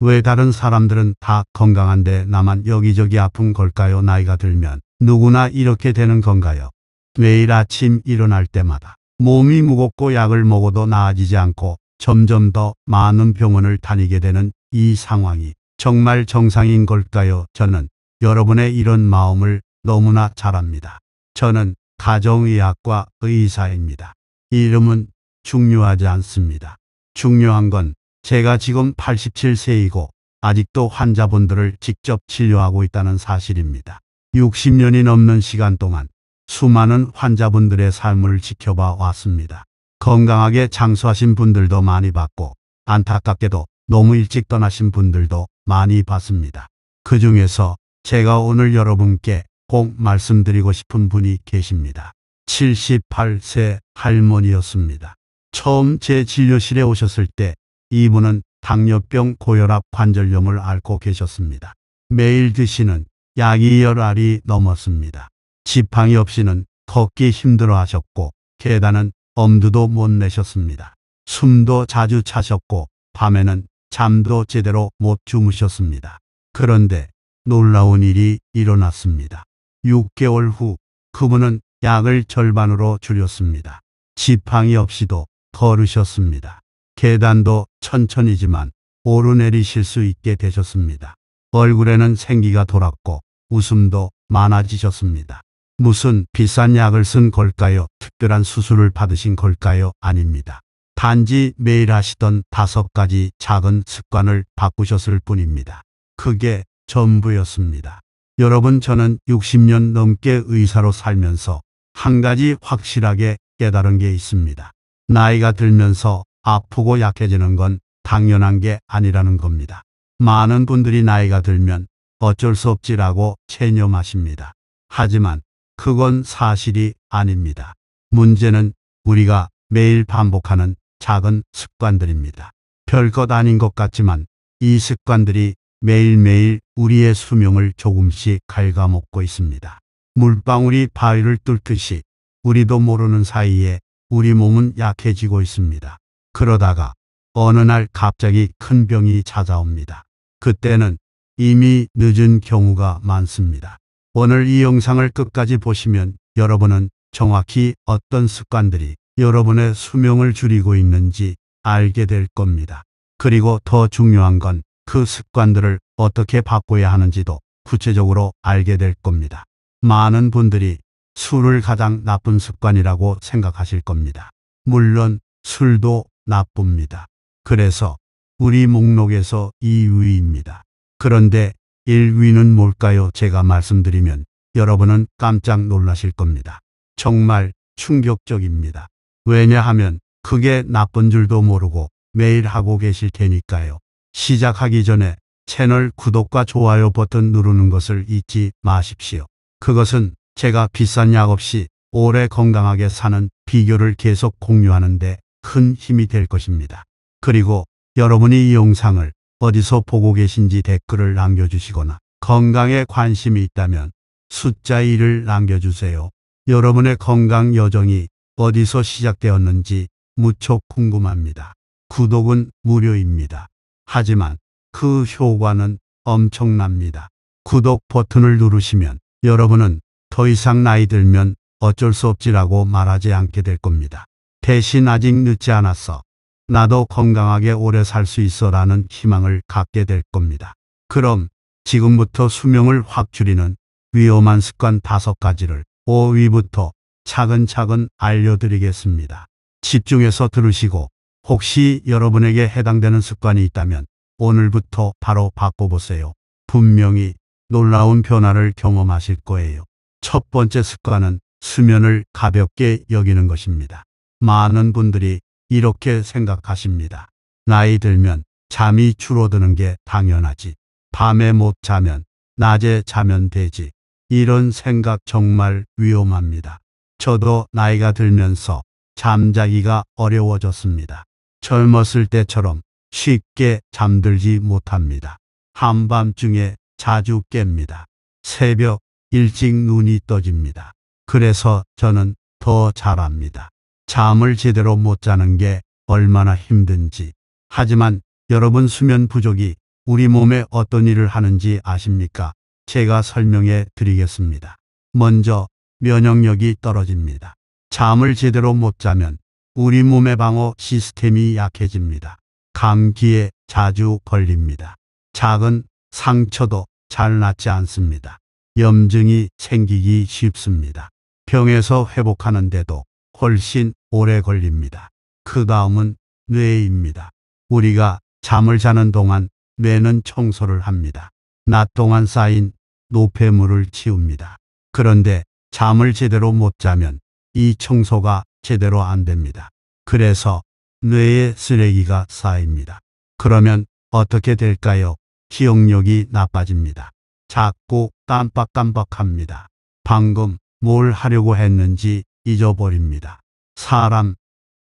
왜 다른 사람들은 다 건강한데 나만 여기저기 아픈 걸까요? 나이가 들면 누구나 이렇게 되는 건가요? 매일 아침 일어날 때마다 몸이 무겁고 약을 먹어도 나아지지 않고 점점 더 많은 병원을 다니게 되는 이 상황이 정말 정상인 걸까요? 저는 여러분의 이런 마음을 너무나 잘 압니다. 저는 가정의학과 의사입니다. 이름은 중요하지 않습니다. 중요한 건 제가 지금 87세이고 아직도 환자분들을 직접 치료하고 있다는 사실입니다. 60년이 넘는 시간 동안 수많은 환자분들의 삶을 지켜봐 왔습니다. 건강하게 장수하신 분들도 많이 봤고 안타깝게도 너무 일찍 떠나신 분들도 많이 봤습니다. 그 중에서 제가 오늘 여러분께 꼭 말씀드리고 싶은 분이 계십니다. 78세 할머니였습니다. 처음 제 진료실에 오셨을 때 이분은 당뇨병, 고혈압, 관절염을 앓고 계셨습니다. 매일 드시는 약이 10알이 넘었습니다. 지팡이 없이는 걷기 힘들어 하셨고 계단은 엄두도 못 내셨습니다. 숨도 자주 차셨고 밤에는 잠도 제대로 못 주무셨습니다. 그런데 놀라운 일이 일어났습니다. 6개월 후 그분은 약을 절반으로 줄였습니다. 지팡이 없이도 걸으셨습니다. 계단도 천천히지만 오르내리실 수 있게 되셨습니다. 얼굴에는 생기가 돌았고 웃음도 많아지셨습니다. 무슨 비싼 약을 쓴 걸까요? 특별한 수술을 받으신 걸까요? 아닙니다. 단지 매일 하시던 5가지 작은 습관을 바꾸셨을 뿐입니다. 그게 전부였습니다. 여러분, 저는 60년 넘게 의사로 살면서 한 가지 확실하게 깨달은 게 있습니다. 나이가 들면서 아프고 약해지는 건 당연한 게 아니라는 겁니다. 많은 분들이 나이가 들면 어쩔 수 없지라고 체념하십니다. 하지만 그건 사실이 아닙니다. 문제는 우리가 매일 반복하는 작은 습관들입니다. 별것 아닌 것 같지만 이 습관들이 매일매일 우리의 수명을 조금씩 갉아먹고 있습니다. 물방울이 바위를 뚫듯이 우리도 모르는 사이에 우리 몸은 약해지고 있습니다. 그러다가 어느 날 갑자기 큰 병이 찾아옵니다. 그때는 이미 늦은 경우가 많습니다. 오늘 이 영상을 끝까지 보시면 여러분은 정확히 어떤 습관들이 여러분의 수명을 줄이고 있는지 알게 될 겁니다. 그리고 더 중요한 건 그 습관들을 어떻게 바꿔야 하는지도 구체적으로 알게 될 겁니다. 많은 분들이 술을 가장 나쁜 습관이라고 생각하실 겁니다. 물론 술도 나쁩니다. 그래서 우리 목록에서 2위입니다. 그런데 1위는 뭘까요? 제가 말씀드리면 여러분은 깜짝 놀라실 겁니다. 정말 충격적입니다. 왜냐하면 그게 나쁜 줄도 모르고 매일 하고 계실 테니까요. 시작하기 전에 채널 구독과 좋아요 버튼 누르는 것을 잊지 마십시오. 그것은 제가 비싼 약 없이 오래 건강하게 사는 비결을 계속 공유하는데 큰 힘이 될 것입니다. 그리고 여러분이 이 영상을 어디서 보고 계신지 댓글을 남겨주시거나 건강에 관심이 있다면 숫자 1을 남겨주세요. 여러분의 건강 여정이 어디서 시작되었는지 무척 궁금합니다. 구독은 무료입니다. 하지만 그 효과는 엄청납니다. 구독 버튼을 누르시면 여러분은 더 이상 나이 들면 어쩔 수 없지라고 말하지 않게 될 겁니다. 대신 아직 늦지 않았어. 나도 건강하게 오래 살 수 있어 라는 희망을 갖게 될 겁니다. 그럼 지금부터 수명을 확 줄이는 위험한 습관 5가지를 5위부터 차근차근 알려드리겠습니다. 집중해서 들으시고 혹시 여러분에게 해당되는 습관이 있다면 오늘부터 바로 바꿔보세요. 분명히 놀라운 변화를 경험하실 거예요. 첫 번째 습관은 수면을 가볍게 여기는 것입니다. 많은 분들이 이렇게 생각하십니다. 나이 들면 잠이 줄어드는 게 당연하지. 밤에 못 자면 낮에 자면 되지. 이런 생각 정말 위험합니다. 저도 나이가 들면서 잠자기가 어려워졌습니다. 젊었을 때처럼 쉽게 잠들지 못합니다. 한밤중에 자주 깹니다. 새벽 일찍 눈이 떠집니다. 그래서 저는 더 잘합니다. 잠을 제대로 못 자는 게 얼마나 힘든지. 하지만 여러분, 수면 부족이 우리 몸에 어떤 일을 하는지 아십니까? 제가 설명해 드리겠습니다. 먼저 면역력이 떨어집니다. 잠을 제대로 못 자면 우리 몸의 방어 시스템이 약해집니다. 감기에 자주 걸립니다. 작은 상처도 잘 낫지 않습니다. 염증이 생기기 쉽습니다. 병에서 회복하는데도 훨씬 오래 걸립니다. 그 다음은 뇌입니다. 우리가 잠을 자는 동안 뇌는 청소를 합니다. 낮 동안 쌓인 노폐물을 치웁니다. 그런데 잠을 제대로 못 자면 이 청소가 제대로 안 됩니다. 그래서 뇌에 쓰레기가 쌓입니다. 그러면 어떻게 될까요? 기억력이 나빠집니다. 자꾸 깜빡깜빡합니다. 방금 뭘 하려고 했는지 잊어버립니다. 사람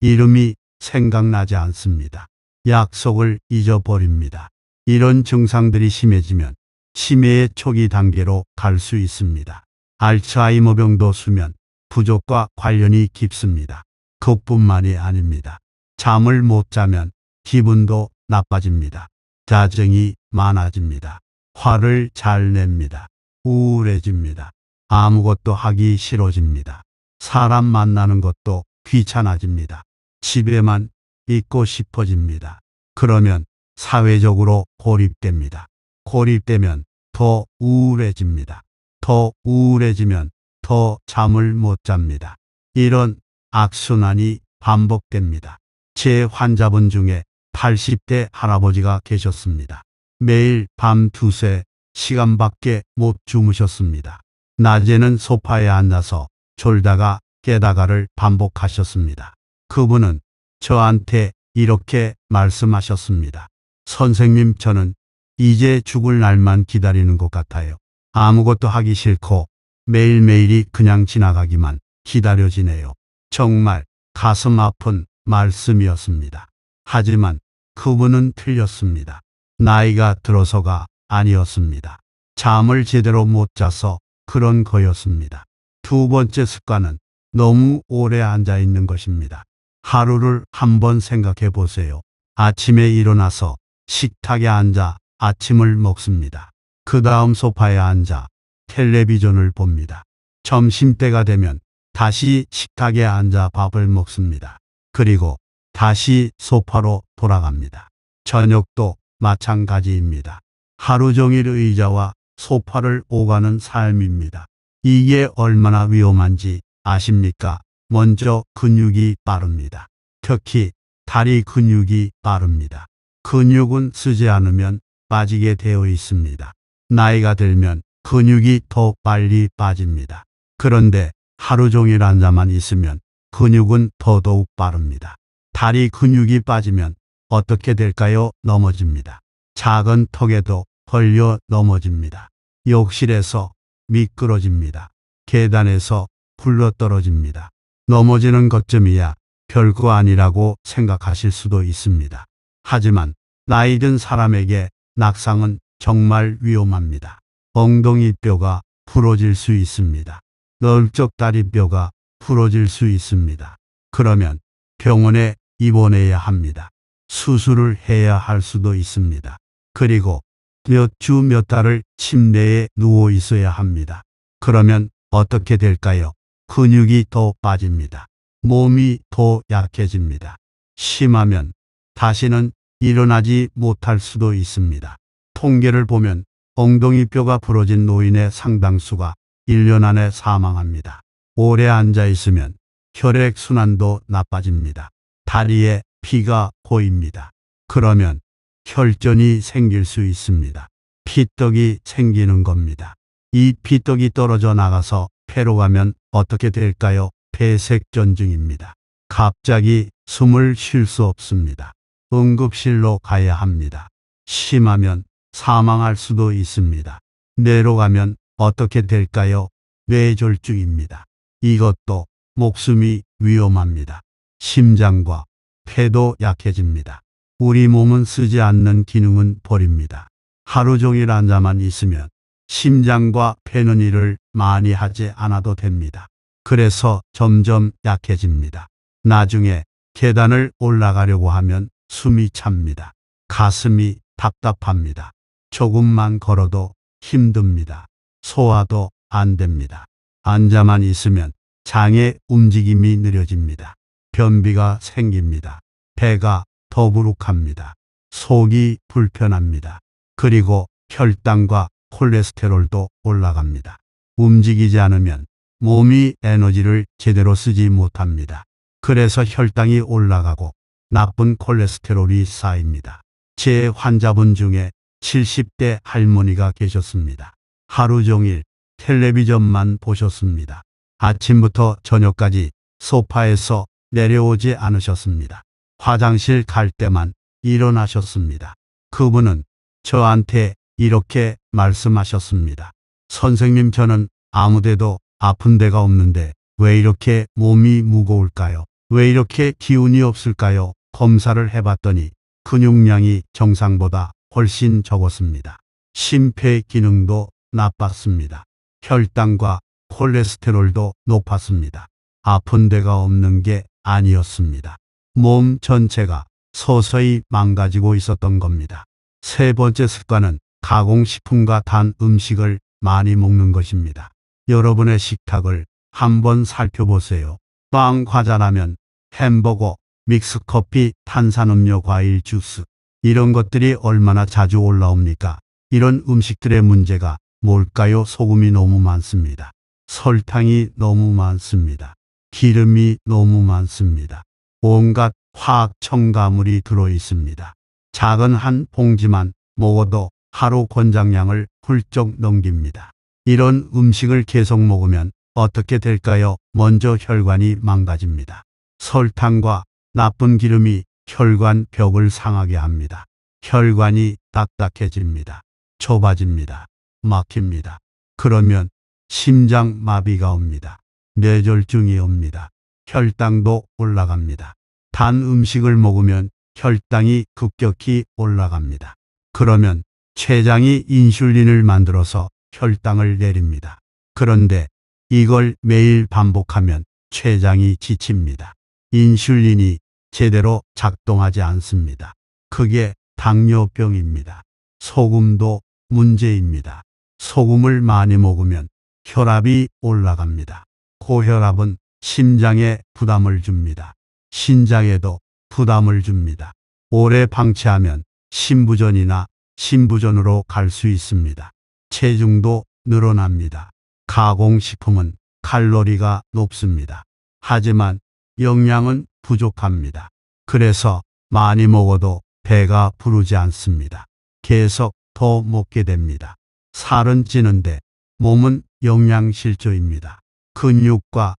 이름이 생각나지 않습니다. 약속을 잊어버립니다. 이런 증상들이 심해지면 치매의 초기 단계로 갈 수 있습니다. 알츠하이머병도 수면 부족과 관련이 깊습니다. 그뿐만이 아닙니다. 잠을 못 자면 기분도 나빠집니다. 짜증이 많아집니다. 화를 잘 냅니다. 우울해집니다. 아무것도 하기 싫어집니다. 사람 만나는 것도 귀찮아집니다. 집에만 있고 싶어집니다. 그러면 사회적으로 고립됩니다. 고립되면 더 우울해집니다. 더 우울해지면 더 잠을 못 잡니다. 이런 악순환이 반복됩니다. 제 환자분 중에 80대 할아버지가 계셨습니다. 매일 밤 2~3시간밖에 못 주무셨습니다. 낮에는 소파에 앉아서 졸다가 깨다가를 반복하셨습니다. 그분은 저한테 이렇게 말씀하셨습니다. 선생님, 저는 이제 죽을 날만 기다리는 것 같아요. 아무것도 하기 싫고 매일매일이 그냥 지나가기만 기다려지네요. 정말 가슴 아픈 말씀이었습니다. 하지만 그분은 틀렸습니다. 나이가 들어서가 아니었습니다. 잠을 제대로 못 자서 그런 거였습니다. 두 번째 습관은 너무 오래 앉아 있는 것입니다. 하루를 한번 생각해 보세요. 아침에 일어나서 식탁에 앉아 아침을 먹습니다. 그 다음 소파에 앉아 텔레비전을 봅니다. 점심때가 되면 다시 식탁에 앉아 밥을 먹습니다. 그리고 다시 소파로 돌아갑니다. 저녁도 마찬가지입니다. 하루 종일 의자와 소파를 오가는 삶입니다. 이게 얼마나 위험한지 아십니까? 먼저 근육이 빠릅니다. 특히 다리 근육이 빠릅니다. 근육은 쓰지 않으면 빠지게 되어 있습니다. 나이가 들면 근육이 더 빨리 빠집니다. 그런데 하루 종일 앉아만 있으면 근육은 더더욱 빠릅니다. 다리 근육이 빠지면 어떻게 될까요? 넘어집니다. 작은 턱에도 걸려 넘어집니다. 욕실에서 미끄러집니다. 계단에서 굴러떨어집니다. 넘어지는 것쯤이야 별거 아니라고 생각하실 수도 있습니다. 하지만 나이 든 사람에게 낙상은 정말 위험합니다. 엉덩이 뼈가 부러질 수 있습니다. 넓적 다리뼈가 부러질 수 있습니다. 그러면 병원에 입원해야 합니다. 수술을 해야 할 수도 있습니다. 그리고 몇 주 몇 달을 침대에 누워 있어야 합니다. 그러면 어떻게 될까요? 근육이 더 빠집니다. 몸이 더 약해집니다. 심하면 다시는 일어나지 못할 수도 있습니다. 통계를 보면 엉덩이 뼈가 부러진 노인의 상당수가 1년 안에 사망합니다. 오래 앉아 있으면 혈액순환도 나빠집니다. 다리에 피가 고입니다. 그러면 혈전이 생길 수 있습니다. 피떡이 생기는 겁니다. 이 피떡이 떨어져 나가서 폐로 가면 어떻게 될까요? 폐색전증입니다. 갑자기 숨을 쉴 수 없습니다. 응급실로 가야 합니다. 심하면 사망할 수도 있습니다. 뇌로 가면 어떻게 될까요? 뇌졸중입니다. 이것도 목숨이 위험합니다. 심장과 폐도 약해집니다. 우리 몸은 쓰지 않는 기능은 버립니다. 하루 종일 앉아만 있으면 심장과 폐는 일을 많이 하지 않아도 됩니다. 그래서 점점 약해집니다. 나중에 계단을 올라가려고 하면 숨이 찹니다. 가슴이 답답합니다. 조금만 걸어도 힘듭니다. 소화도 안 됩니다. 앉아만 있으면 장의 움직임이 느려집니다. 변비가 생깁니다. 배가 더부룩합니다. 속이 불편합니다. 그리고 혈당과 콜레스테롤도 올라갑니다. 움직이지 않으면 몸이 에너지를 제대로 쓰지 못합니다. 그래서 혈당이 올라가고 나쁜 콜레스테롤이 쌓입니다. 제 환자분 중에 70대 할머니가 계셨습니다. 하루 종일 텔레비전만 보셨습니다. 아침부터 저녁까지 소파에서 내려오지 않으셨습니다. 화장실 갈 때만 일어나셨습니다. 그분은 저한테 이렇게 말씀하셨습니다. 선생님, 저는 아무데도 아픈 데가 없는데 왜 이렇게 몸이 무거울까요? 왜 이렇게 기운이 없을까요? 검사를 해봤더니 근육량이 정상보다 훨씬 적었습니다. 심폐 기능도 나빴습니다. 혈당과 콜레스테롤도 높았습니다. 아픈 데가 없는 게 아니었습니다. 몸 전체가 서서히 망가지고 있었던 겁니다. 세 번째 습관은 가공식품과 단 음식을 많이 먹는 것입니다. 여러분의 식탁을 한번 살펴보세요. 빵, 과자라면, 햄버거, 믹스커피, 탄산음료, 과일, 주스, 이런 것들이 얼마나 자주 올라옵니까? 이런 음식들의 문제가 뭘까요? 소금이 너무 많습니다. 설탕이 너무 많습니다. 기름이 너무 많습니다. 온갖 화학 첨가물이 들어 있습니다. 작은 한 봉지만 먹어도 하루 권장량을 훌쩍 넘깁니다. 이런 음식을 계속 먹으면 어떻게 될까요? 먼저 혈관이 망가집니다. 설탕과 나쁜 기름이 혈관 벽을 상하게 합니다. 혈관이 딱딱해집니다. 좁아집니다. 막힙니다. 그러면 심장마비가 옵니다. 뇌졸중이 옵니다. 혈당도 올라갑니다. 단 음식을 먹으면 혈당이 급격히 올라갑니다. 그러면 췌장이 인슐린을 만들어서 혈당을 내립니다. 그런데 이걸 매일 반복하면 췌장이 지칩니다. 인슐린이 제대로 작동하지 않습니다. 그게 당뇨병입니다. 소금도 문제입니다. 소금을 많이 먹으면 혈압이 올라갑니다. 고혈압은 심장에 부담을 줍니다. 신장에도 부담을 줍니다. 오래 방치하면 심부전이나 신부전으로 갈 수 있습니다. 체중도 늘어납니다. 가공식품은 칼로리가 높습니다. 하지만 영양은 부족합니다. 그래서 많이 먹어도 배가 부르지 않습니다. 계속 더 먹게 됩니다. 살은 찌는데 몸은 영양실조입니다. 근육과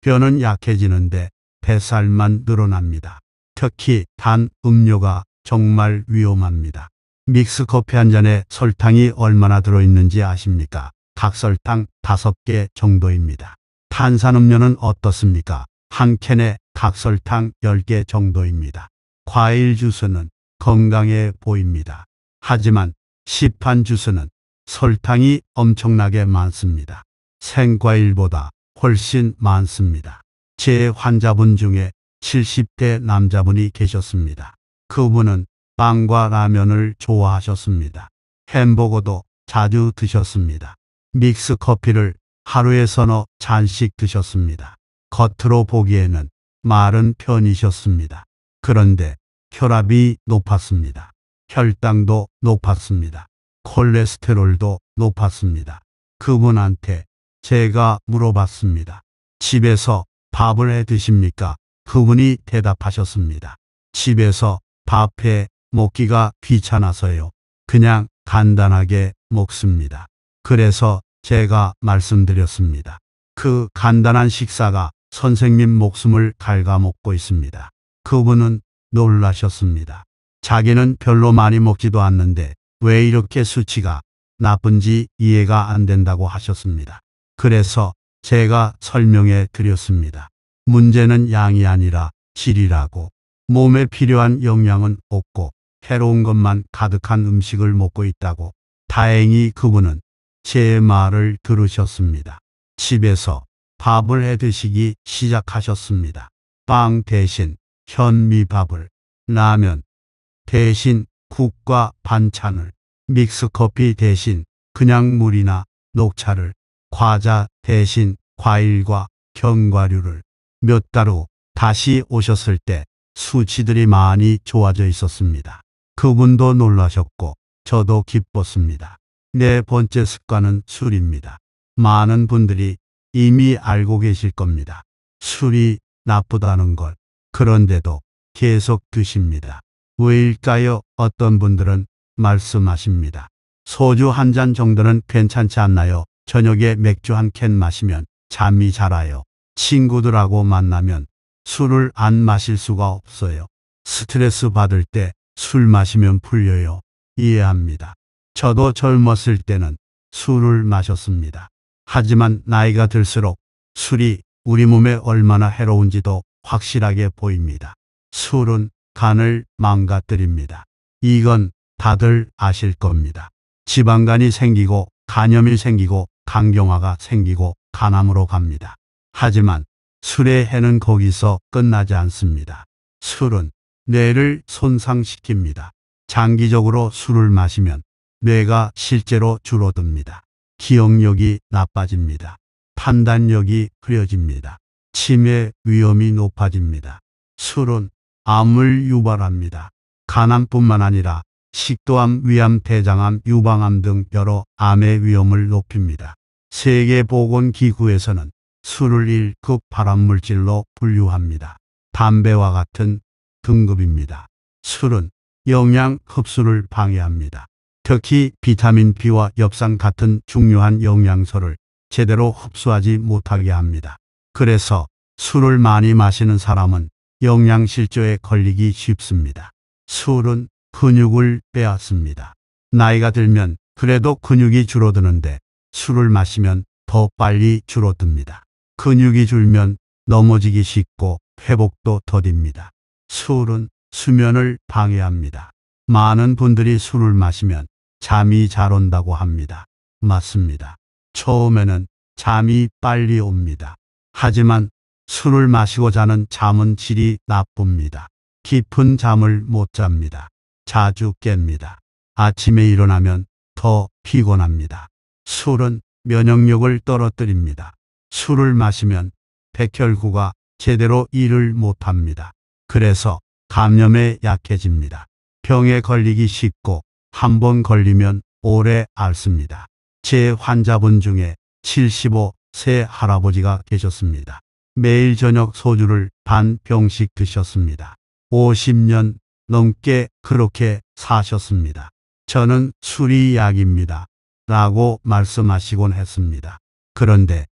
뼈는 약해지는데 뱃살만 늘어납니다. 특히 단 음료가 정말 위험합니다. 믹스커피 한 잔에 설탕이 얼마나 들어있는지 아십니까? 각설탕 5개 정도입니다. 탄산음료는 어떻습니까? 한 캔에 각설탕 10개 정도입니다. 과일 주스는 건강해 보입니다. 하지만 시판 주스는 설탕이 엄청나게 많습니다. 생과일보다 훨씬 많습니다. 제 환자분 중에 70대 남자분이 계셨습니다. 그분은 빵과 라면을 좋아하셨습니다. 햄버거도 자주 드셨습니다. 믹스커피를 하루에 서너 잔씩 드셨습니다. 겉으로 보기에는 마른 편이셨습니다. 그런데 혈압이 높았습니다. 혈당도 높았습니다. 콜레스테롤도 높았습니다. 그분한테 제가 물어봤습니다. 집에서 밥을 해 드십니까? 그분이 대답하셨습니다. 집에서 밥해 먹기가 귀찮아서요. 그냥 간단하게 먹습니다. 그래서 제가 말씀드렸습니다. 그 간단한 식사가 선생님 목숨을 갉아먹고 있습니다. 그분은 놀라셨습니다. 자기는 별로 많이 먹지도 않는데 왜 이렇게 수치가 나쁜지 이해가 안 된다고 하셨습니다. 그래서 제가 설명해 드렸습니다. 문제는 양이 아니라 질이라고. 몸에 필요한 영양은 없고 해로운 것만 가득한 음식을 먹고 있다고. 다행히 그분은 제 말을 들으셨습니다. 집에서 밥을 해 드시기 시작하셨습니다. 빵 대신 현미밥을, 라면 대신 국과 반찬을, 믹스커피 대신 그냥 물이나 녹차를, 과자 대신 과일과 견과류를. 몇 달 후 다시 오셨을 때 수치들이 많이 좋아져 있었습니다. 그분도 놀라셨고 저도 기뻤습니다. 네 번째 습관은 술입니다. 많은 분들이 이미 알고 계실 겁니다. 술이 나쁘다는 걸. 그런데도 계속 드십니다. 왜일까요? 어떤 분들은 말씀하십니다. 소주 한 잔 정도는 괜찮지 않나요? 저녁에 맥주 한 캔 마시면 잠이 잘 와요. 친구들하고 만나면 술을 안 마실 수가 없어요. 스트레스 받을 때 술 마시면 풀려요. 이해합니다. 저도 젊었을 때는 술을 마셨습니다. 하지만 나이가 들수록 술이 우리 몸에 얼마나 해로운지도 확실하게 보입니다. 술은 간을 망가뜨립니다. 이건 다들 아실 겁니다. 지방간이 생기고 간염이 생기고 간경화가 생기고 간암으로 갑니다. 하지만 술의 해는 거기서 끝나지 않습니다. 술은 뇌를 손상시킵니다. 장기적으로 술을 마시면 뇌가 실제로 줄어듭니다. 기억력이 나빠집니다. 판단력이 흐려집니다. 치매 위험이 높아집니다. 술은 암을 유발합니다. 간암뿐만 아니라 식도암, 위암, 대장암, 유방암 등 여러 암의 위험을 높입니다. 세계보건기구에서는 술을 1급 발암물질로 분류합니다. 담배와 같은 등급입니다. 술은 영양 흡수를 방해합니다. 특히 비타민 B와 엽산 같은 중요한 영양소를 제대로 흡수하지 못하게 합니다. 그래서 술을 많이 마시는 사람은 영양실조에 걸리기 쉽습니다. 술은 근육을 빼앗습니다. 나이가 들면 그래도 근육이 줄어드는데 술을 마시면 더 빨리 줄어듭니다. 근육이 줄면 넘어지기 쉽고 회복도 더딥니다. 술은 수면을 방해합니다. 많은 분들이 술을 마시면 잠이 잘 온다고 합니다. 맞습니다. 처음에는 잠이 빨리 옵니다. 하지만 술을 마시고 자는 잠은 질이 나쁩니다. 깊은 잠을 못 잡니다. 자주 깹니다. 아침에 일어나면 더 피곤합니다. 술은 면역력을 떨어뜨립니다. 술을 마시면 백혈구가 제대로 일을 못합니다. 그래서 감염에 약해집니다. 병에 걸리기 쉽고 한 번 걸리면 오래 앓습니다. 제 환자분 중에 75세 할아버지가 계셨습니다. 매일 저녁 소주를 반 병씩 드셨습니다. 50년 넘게 그렇게 사셨습니다. 저는 술이 약입니다. 라고 말씀하시곤 했습니다. 그런데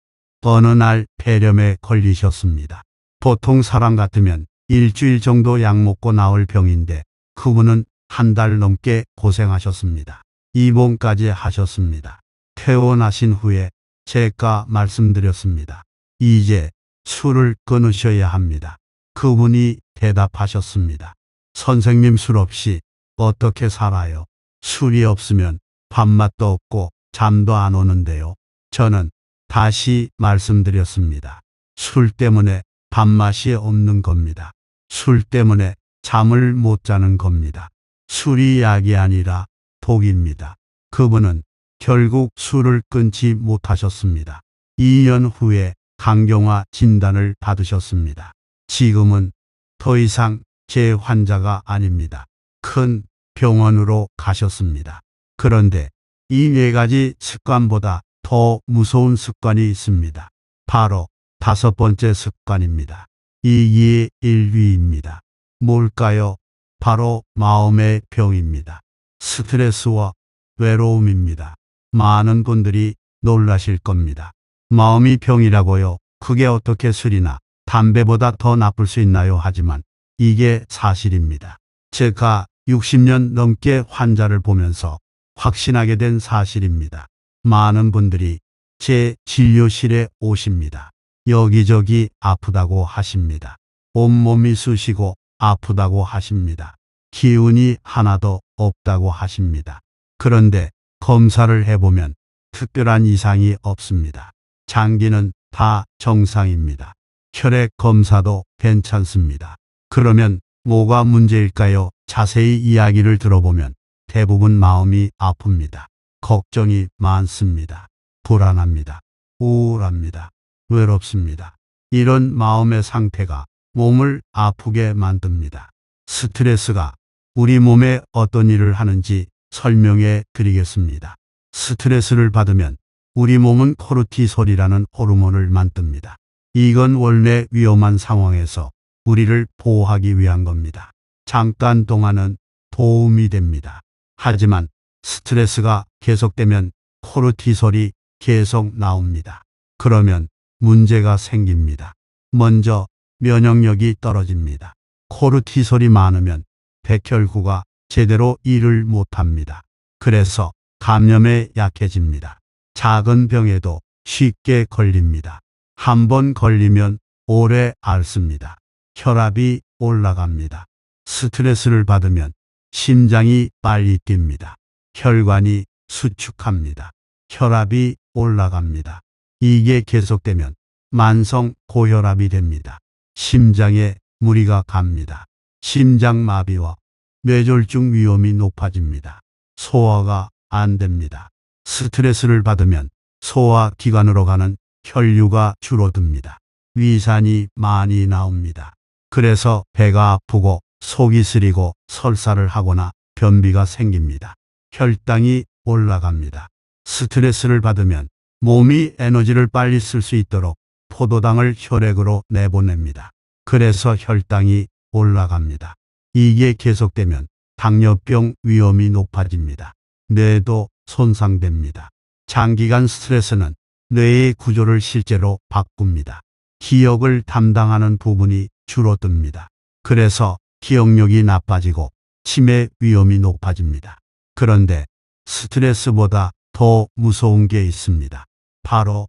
어느 날 폐렴에 걸리셨습니다. 보통 사람 같으면 일주일 정도 약 먹고 나을 병인데 그분은 한 달 넘게 고생하셨습니다. 입원까지 하셨습니다. 퇴원하신 후에 제가 말씀드렸습니다. 이제 술을 끊으셔야 합니다. 그분이 대답하셨습니다. 선생님, 술 없이 어떻게 살아요? 술이 없으면 밥맛도 없고 잠도 안 오는데요. 저는 다시 말씀드렸습니다. 술 때문에 밥맛이 없는 겁니다. 술 때문에 잠을 못 자는 겁니다. 술이 약이 아니라 독입니다. 그분은 결국 술을 끊지 못하셨습니다. 2년 후에 간경화 진단을 받으셨습니다. 지금은 더 이상 제 환자가 아닙니다. 큰 병원으로 가셨습니다. 그런데 이 4가지 습관보다 더 무서운 습관이 있습니다. 바로 5번째 습관입니다. 이의 일위입니다. 뭘까요? 바로 마음의 병입니다. 스트레스와 외로움입니다. 많은 분들이 놀라실 겁니다. 마음이 병이라고요? 그게 어떻게 술이나 담배보다 더 나쁠 수 있나요? 하지만 이게 사실입니다. 제가 60년 넘게 환자를 보면서 확신하게 된 사실입니다. 많은 분들이 제 진료실에 오십니다. 여기저기 아프다고 하십니다. 온몸이 쑤시고 아프다고 하십니다. 기운이 하나도 없다고 하십니다. 그런데 검사를 해보면 특별한 이상이 없습니다. 장기는 다 정상입니다. 혈액 검사도 괜찮습니다. 그러면 뭐가 문제일까요? 자세히 이야기를 들어보면 대부분 마음이 아픕니다. 걱정이 많습니다. 불안합니다. 우울합니다. 외롭습니다. 이런 마음의 상태가 몸을 아프게 만듭니다. 스트레스가 우리 몸에 어떤 일을 하는지 설명해 드리겠습니다. 스트레스를 받으면 우리 몸은 코르티솔이라는 호르몬을 만듭니다. 이건 원래 위험한 상황에서 우리를 보호하기 위한 겁니다. 잠깐 동안은 도움이 됩니다. 하지만 스트레스가 계속되면 코르티솔이 계속 나옵니다. 그러면 문제가 생깁니다. 먼저 면역력이 떨어집니다. 코르티솔이 많으면 백혈구가 제대로 일을 못합니다. 그래서 감염에 약해집니다. 작은 병에도 쉽게 걸립니다. 한번 걸리면 오래 앓습니다. 혈압이 올라갑니다. 스트레스를 받으면 심장이 빨리 뜁니다. 혈관이 수축합니다. 혈압이 올라갑니다. 이게 계속되면 만성 고혈압이 됩니다. 심장에 무리가 갑니다. 심장마비와 뇌졸중 위험이 높아집니다. 소화가 안 됩니다. 스트레스를 받으면 소화기관으로 가는 혈류가 줄어듭니다. 위산이 많이 나옵니다. 그래서 배가 아프고 속이 쓰리고 설사를 하거나 변비가 생깁니다. 혈당이 올라갑니다. 스트레스를 받으면 몸이 에너지를 빨리 쓸 수 있도록 포도당을 혈액으로 내보냅니다. 그래서 혈당이 올라갑니다. 이게 계속되면 당뇨병 위험이 높아집니다. 뇌도 손상됩니다. 장기간 스트레스는 뇌의 구조를 실제로 바꿉니다. 기억을 담당하는 부분이 줄어듭니다. 그래서 기억력이 나빠지고 치매 위험이 높아집니다. 그런데 스트레스보다 더 무서운 게 있습니다. 바로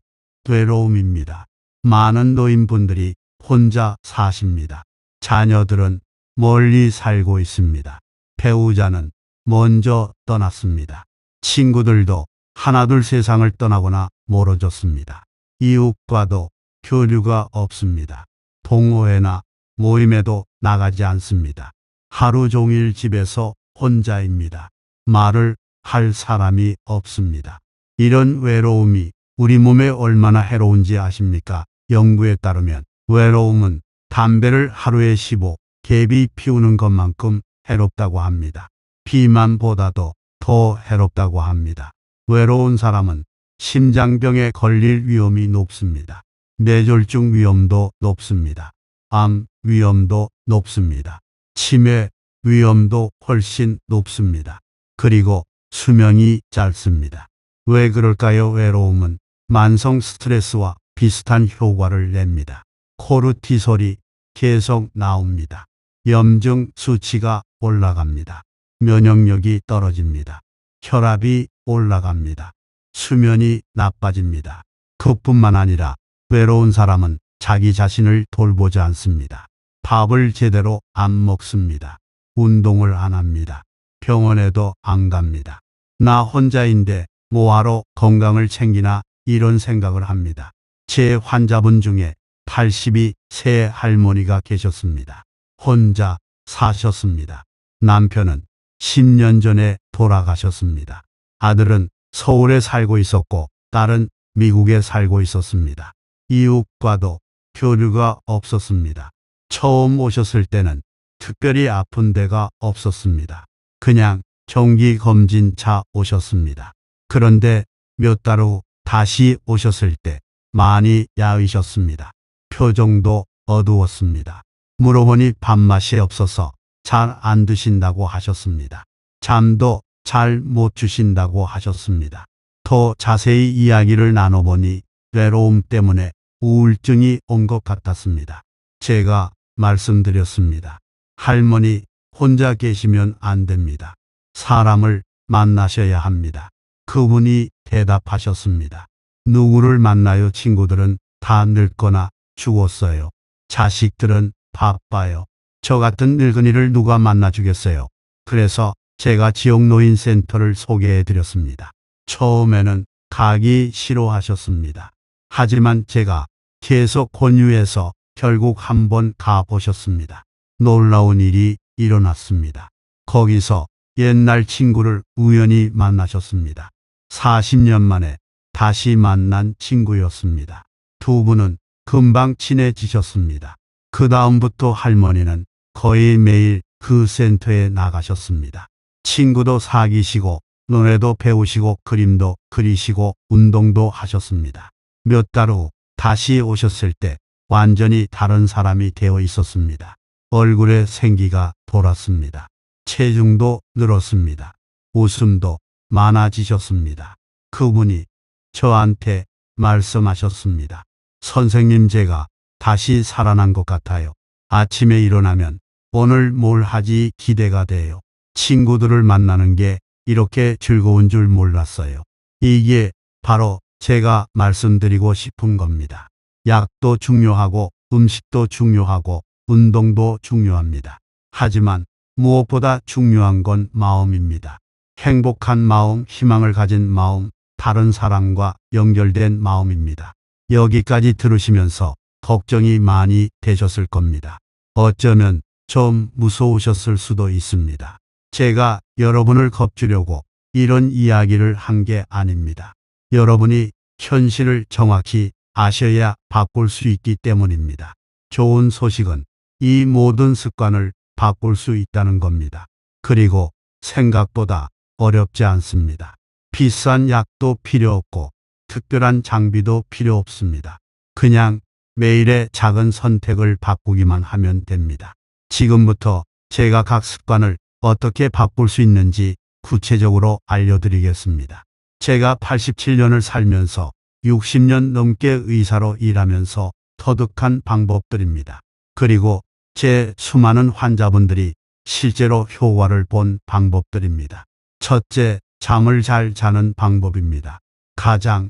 외로움입니다. 많은 노인분들이 혼자 사십니다. 자녀들은 멀리 살고 있습니다. 배우자는 먼저 떠났습니다. 친구들도 하나둘 세상을 떠나거나 멀어졌습니다. 이웃과도 교류가 없습니다. 동호회나 모임에도 나가지 않습니다. 하루 종일 집에서 혼자입니다. 말을 할 사람이 없습니다. 이런 외로움이 우리 몸에 얼마나 해로운지 아십니까? 연구에 따르면 외로움은 담배를 하루에 15갭이 피우는 것만큼 해롭다고 합니다. 비만보다도 더 해롭다고 합니다. 외로운 사람은 심장병에 걸릴 위험이 높습니다. 뇌졸중 위험도 높습니다. 암 위험도 높습니다. 치매 위험도 훨씬 높습니다. 그리고 수명이 짧습니다. 왜 그럴까요? 외로움은 만성 스트레스와 비슷한 효과를 냅니다. 코르티솔이 계속 나옵니다. 염증 수치가 올라갑니다. 면역력이 떨어집니다. 혈압이 올라갑니다. 수면이 나빠집니다. 그뿐만 아니라 외로운 사람은 자기 자신을 돌보지 않습니다. 밥을 제대로 안 먹습니다. 운동을 안 합니다. 병원에도 안 갑니다. 나 혼자인데 뭐하러 건강을 챙기나 이런 생각을 합니다. 제 환자분 중에 82세 할머니가 계셨습니다. 혼자 사셨습니다. 남편은 10년 전에 돌아가셨습니다. 아들은 서울에 살고 있었고 딸은 미국에 살고 있었습니다. 이웃과도 교류가 없었습니다. 처음 오셨을 때는 특별히 아픈 데가 없었습니다. 그냥 정기검진차 오셨습니다. 그런데 몇 달 후 다시 오셨을 때 많이 야위셨습니다. 표정도 어두웠습니다. 물어보니 밥맛이 없어서 잘 안 드신다고 하셨습니다. 잠도 잘 못 주신다고 하셨습니다. 더 자세히 이야기를 나눠보니 외로움 때문에 우울증이 온 것 같았습니다. 제가 말씀드렸습니다. 할머니, 혼자 계시면 안 됩니다. 사람을 만나셔야 합니다. 그분이 대답하셨습니다. 누구를 만나요? 친구들은 다 늙거나 죽었어요. 자식들은 바빠요. 저 같은 늙은이를 누가 만나주겠어요. 그래서 제가 지역노인센터를 소개해 드렸습니다. 처음에는 가기 싫어하셨습니다. 하지만 제가 계속 권유해서 결국 한번 가보셨습니다. 놀라운 일이 일어났습니다. 거기서 옛날 친구를 우연히 만나셨습니다. 40년 만에 다시 만난 친구였습니다. 두 분은 금방 친해지셨습니다. 그 다음부터 할머니는 거의 매일 그 센터에 나가셨습니다. 친구도 사귀시고 노래도 배우시고 그림도 그리시고 운동도 하셨습니다. 몇 달 후 다시 오셨을 때 완전히 다른 사람이 되어 있었습니다. 얼굴에 생기가 돌았습니다. 체중도 늘었습니다. 웃음도 많아지셨습니다. 그분이 저한테 말씀하셨습니다. 선생님, 제가 다시 살아난 것 같아요. 아침에 일어나면 오늘 뭘 하지 기대가 돼요. 친구들을 만나는 게 이렇게 즐거운 줄 몰랐어요. 이게 바로 제가 말씀드리고 싶은 겁니다. 약도 중요하고 음식도 중요하고 운동도 중요합니다. 하지만 무엇보다 중요한 건 마음입니다. 행복한 마음, 희망을 가진 마음, 다른 사람과 연결된 마음입니다. 여기까지 들으시면서 걱정이 많이 되셨을 겁니다. 어쩌면 좀 무서우셨을 수도 있습니다. 제가 여러분을 겁주려고 이런 이야기를 한 게 아닙니다. 여러분이 현실을 정확히 아셔야 바꿀 수 있기 때문입니다. 좋은 소식은 이 모든 습관을 바꿀 수 있다는 겁니다. 그리고 생각보다 어렵지 않습니다. 비싼 약도 필요 없고 특별한 장비도 필요 없습니다. 그냥 매일의 작은 선택을 바꾸기만 하면 됩니다. 지금부터 제가 각 습관을 어떻게 바꿀 수 있는지 구체적으로 알려드리겠습니다. 제가 87년을 살면서 60년 넘게 의사로 일하면서 터득한 방법들입니다. 그리고 제 수많은 환자분들이 실제로 효과를 본 방법들입니다. 첫째, 잠을 잘 자는 방법입니다. 가장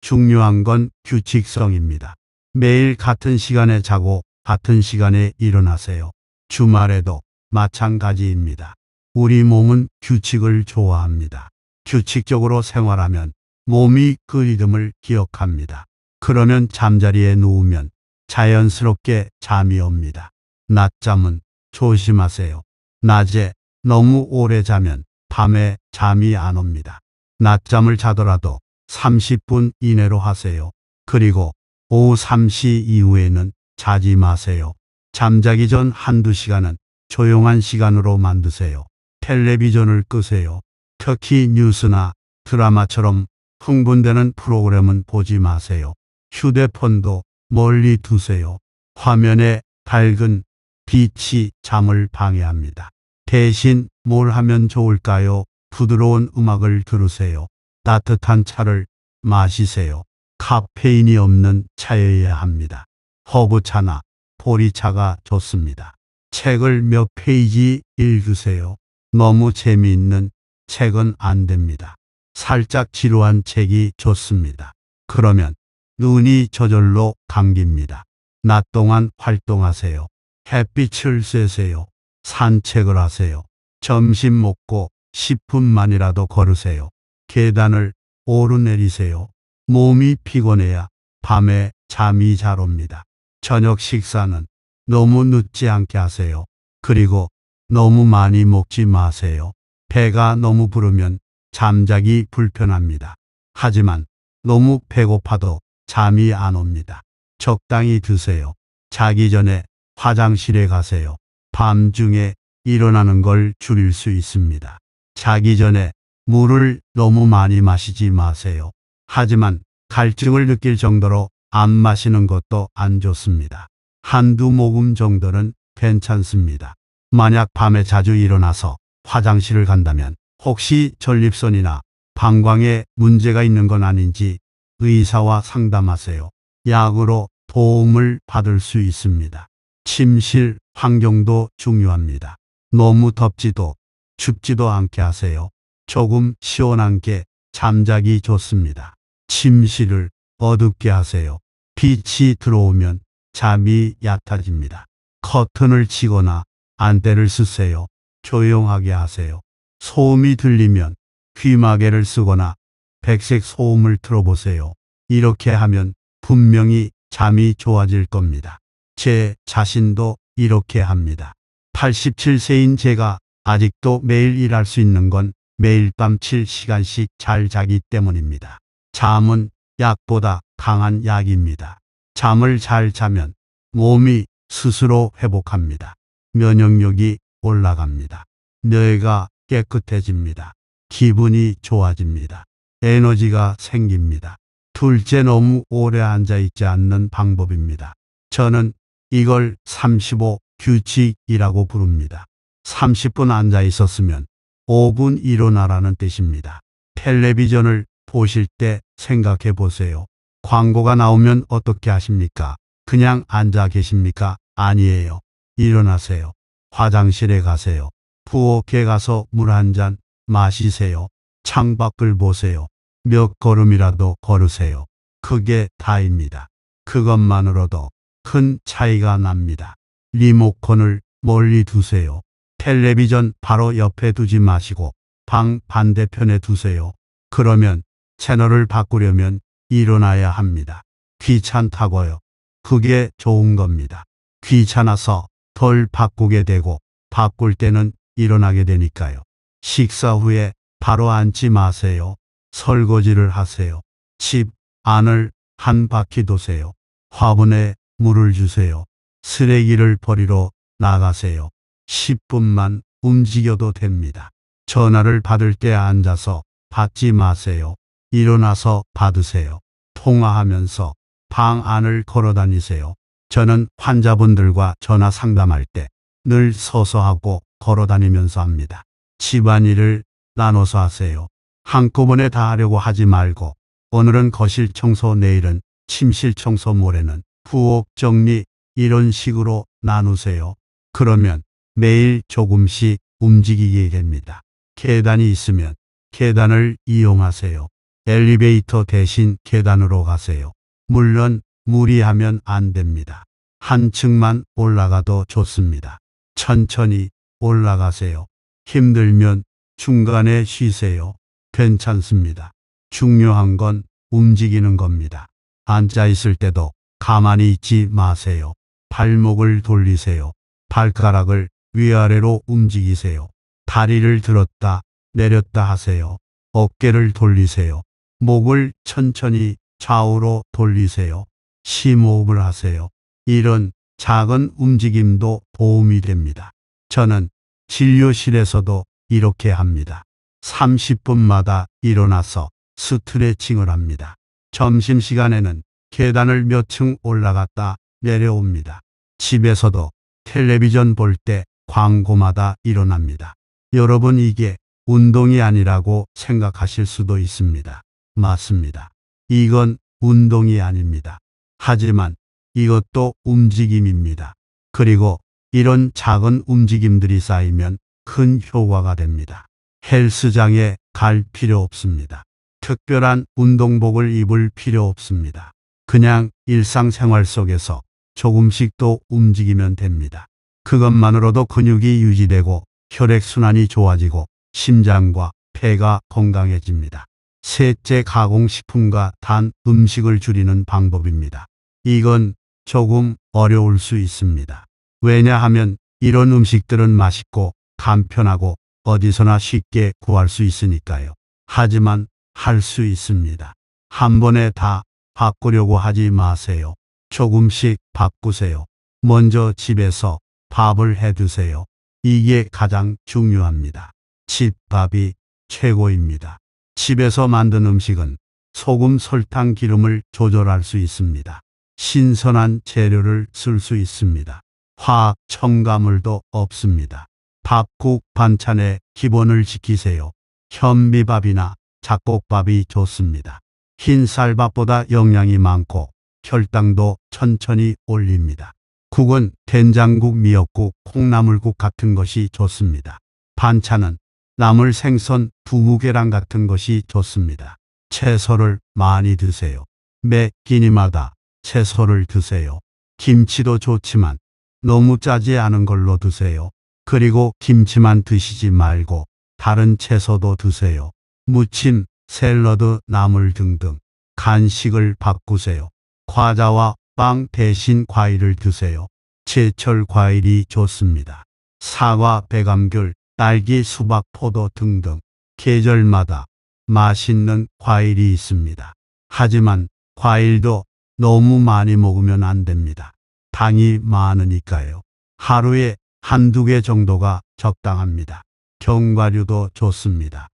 중요한 건 규칙성입니다. 매일 같은 시간에 자고 같은 시간에 일어나세요. 주말에도 마찬가지입니다. 우리 몸은 규칙을 좋아합니다. 규칙적으로 생활하면 몸이 그 리듬을 기억합니다. 그러면 잠자리에 누우면 자연스럽게 잠이 옵니다. 낮잠은 조심하세요. 낮에 너무 오래 자면 밤에 잠이 안 옵니다. 낮잠을 자더라도 30분 이내로 하세요. 그리고 오후 3시 이후에는 자지 마세요. 잠자기 전 한두 시간은 조용한 시간으로 만드세요. 텔레비전을 끄세요. 특히 뉴스나 드라마처럼 흥분되는 프로그램은 보지 마세요. 휴대폰도 멀리 두세요. 화면에 밝은 빛이 잠을 방해합니다. 대신 뭘 하면 좋을까요? 부드러운 음악을 들으세요. 따뜻한 차를 마시세요. 카페인이 없는 차여야 합니다. 허브차나 보리차가 좋습니다. 책을 몇 페이지 읽으세요. 너무 재미있는 책은 안 됩니다. 살짝 지루한 책이 좋습니다. 그러면 눈이 저절로 감깁니다. 낮 동안 활동하세요. 햇빛을 쐬세요. 산책을 하세요. 점심 먹고 10분만이라도 걸으세요. 계단을 오르내리세요. 몸이 피곤해야 밤에 잠이 잘 옵니다. 저녁 식사는 너무 늦지 않게 하세요. 그리고 너무 많이 먹지 마세요. 배가 너무 부르면 잠자기 불편합니다. 하지만 너무 배고파도 잠이 안 옵니다. 적당히 드세요. 자기 전에 화장실에 가세요. 밤중에 일어나는 걸 줄일 수 있습니다. 자기 전에 물을 너무 많이 마시지 마세요. 하지만 갈증을 느낄 정도로 안 마시는 것도 안 좋습니다. 한두 모금 정도는 괜찮습니다. 만약 밤에 자주 일어나서 화장실을 간다면 혹시 전립선이나 방광에 문제가 있는 건 아닌지 의사와 상담하세요. 약으로 도움을 받을 수 있습니다. 침실 환경도 중요합니다. 너무 덥지도 춥지도 않게 하세요. 조금 시원한 게 잠자기 좋습니다. 침실을 어둡게 하세요. 빛이 들어오면 잠이 얕아집니다. 커튼을 치거나 안대를 쓰세요. 조용하게 하세요. 소음이 들리면 귀마개를 쓰거나 백색 소음을 틀어보세요. 이렇게 하면 분명히 잠이 좋아질 겁니다. 제 자신도 이렇게 합니다. 87세인 제가 아직도 매일 일할 수 있는 건 매일 밤 7시간씩 잘 자기 때문입니다. 잠은 약보다 강한 약입니다. 잠을 잘 자면 몸이 스스로 회복합니다. 면역력이 올라갑니다. 뇌가 깨끗해집니다. 기분이 좋아집니다. 에너지가 생깁니다. 둘째, 너무 오래 앉아 있지 않는 방법입니다. 저는 이걸 35 규칙이라고 부릅니다. 30분 앉아 있었으면 5분 일어나라는 뜻입니다. 텔레비전을 보실 때 생각해 보세요. 광고가 나오면 어떻게 하십니까? 그냥 앉아 계십니까? 아니에요. 일어나세요. 화장실에 가세요. 부엌에 가서 물 한 잔 마시세요. 창밖을 보세요. 몇 걸음이라도 걸으세요. 그게 다입니다. 그것만으로도 큰 차이가 납니다. 리모컨을 멀리 두세요. 텔레비전 바로 옆에 두지 마시고 방 반대편에 두세요. 그러면 채널을 바꾸려면 일어나야 합니다. 귀찮다고요. 그게 좋은 겁니다. 귀찮아서 덜 바꾸게 되고 바꿀 때는 일어나게 되니까요. 식사 후에 바로 앉지 마세요. 설거지를 하세요. 집 안을 한 바퀴 도세요. 화분에 물을 주세요. 쓰레기를 버리러 나가세요. 10분만 움직여도 됩니다. 전화를 받을 때 앉아서 받지 마세요. 일어나서 받으세요. 통화하면서 방 안을 걸어 다니세요. 저는 환자분들과 전화 상담할 때 늘 서서 하고 걸어 다니면서 합니다. 집안일을 나눠서 하세요. 한꺼번에 다 하려고 하지 말고 오늘은 거실 청소, 내일은 침실 청소, 모레는 부엌 정리, 이런 식으로 나누세요. 그러면 매일 조금씩 움직이게 됩니다. 계단이 있으면 계단을 이용하세요. 엘리베이터 대신 계단으로 가세요. 물론 무리하면 안 됩니다. 한 층만 올라가도 좋습니다. 천천히 올라가세요. 힘들면 중간에 쉬세요. 괜찮습니다. 중요한 건 움직이는 겁니다. 앉아 있을 때도 가만히 있지 마세요. 발목을 돌리세요. 발가락을 위아래로 움직이세요. 다리를 들었다 내렸다 하세요. 어깨를 돌리세요. 목을 천천히 좌우로 돌리세요. 심호흡을 하세요. 이런 작은 움직임도 도움이 됩니다. 저는 진료실에서도 이렇게 합니다. 30분마다 일어나서 스트레칭을 합니다. 점심시간에는 계단을 몇 층 올라갔다 내려옵니다. 집에서도 텔레비전 볼 때 광고마다 일어납니다. 여러분, 이게 운동이 아니라고 생각하실 수도 있습니다. 맞습니다. 이건 운동이 아닙니다. 하지만 이것도 움직임입니다. 그리고 이런 작은 움직임들이 쌓이면 큰 효과가 됩니다. 헬스장에 갈 필요 없습니다. 특별한 운동복을 입을 필요 없습니다. 그냥 일상생활 속에서 조금씩 또 움직이면 됩니다. 그것만으로도 근육이 유지되고 혈액순환이 좋아지고 심장과 폐가 건강해집니다. 셋째, 가공식품과 단 음식을 줄이는 방법입니다. 이건 조금 어려울 수 있습니다. 왜냐하면 이런 음식들은 맛있고 간편하고 어디서나 쉽게 구할 수 있으니까요. 하지만 할 수 있습니다. 한 번에 다 바꾸려고 하지 마세요. 조금씩 바꾸세요. 먼저 집에서 밥을 해 드세요. 이게 가장 중요합니다. 집밥이 최고입니다. 집에서 만든 음식은 소금, 설탕, 기름을 조절할 수 있습니다. 신선한 재료를 쓸 수 있습니다. 화학 첨가물도 없습니다. 밥국 반찬의 기본을 지키세요. 현미밥이나 잡곡밥이 좋습니다. 흰쌀밥보다 영양이 많고 혈당도 천천히 올립니다. 국은 된장국, 미역국, 콩나물국 같은 것이 좋습니다. 반찬은 나물, 생선, 두부, 계란 같은 것이 좋습니다. 채소를 많이 드세요. 매 끼니마다 채소를 드세요. 김치도 좋지만 너무 짜지 않은 걸로 드세요. 그리고 김치만 드시지 말고 다른 채소도 드세요. 무침, 샐러드, 나물 등등 간식을 바꾸세요. 과자와 빵 대신 과일을 드세요. 제철 과일이 좋습니다. 사과, 배감귤, 딸기, 수박, 포도 등등 계절마다 맛있는 과일이 있습니다. 하지만 과일도 너무 많이 먹으면 안 됩니다. 당이 많으니까요. 하루에 한두 개 정도가 적당합니다. 견과류도 좋습니다.